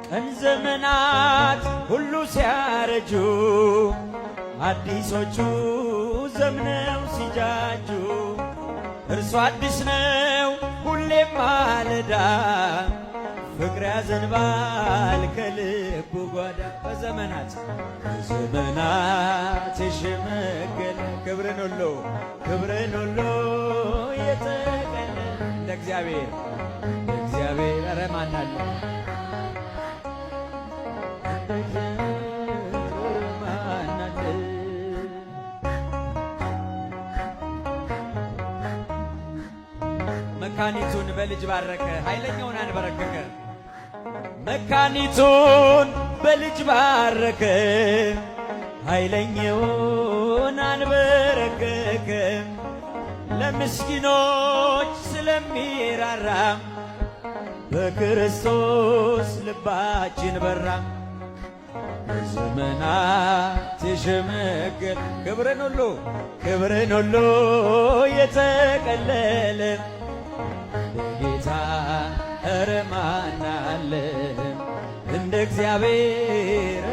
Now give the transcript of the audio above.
ቀን ዘመናት ሁሉ ሲያረጁ አዲሶቹ ዘምነው ሲጃጁ እርሱ አዲስ ነው ሁሌም ማለዳ ፍቅር ያዘንባል ከልቡ ጓዳ በዘመናት የሸመገለ ክብርን ሁሉ የተቀለ እንደ እግዚአብሔር ኧረ ማን አለ? መካኒቱን በልጅ ባረከ ኃይለኛውን አንበረከከ። መካኒቱን በልጅ ባረከ ኃይለኛውን አንበረከከ። ለምስኪኖች ስለሚራራ በክርስቶስ ልባችን በራ። በዘመናት የሸመገለ ክብርን ሁሉ የተቀለለ ጌታ ኧረ ማን አለ እንደ እግዚአብሔር?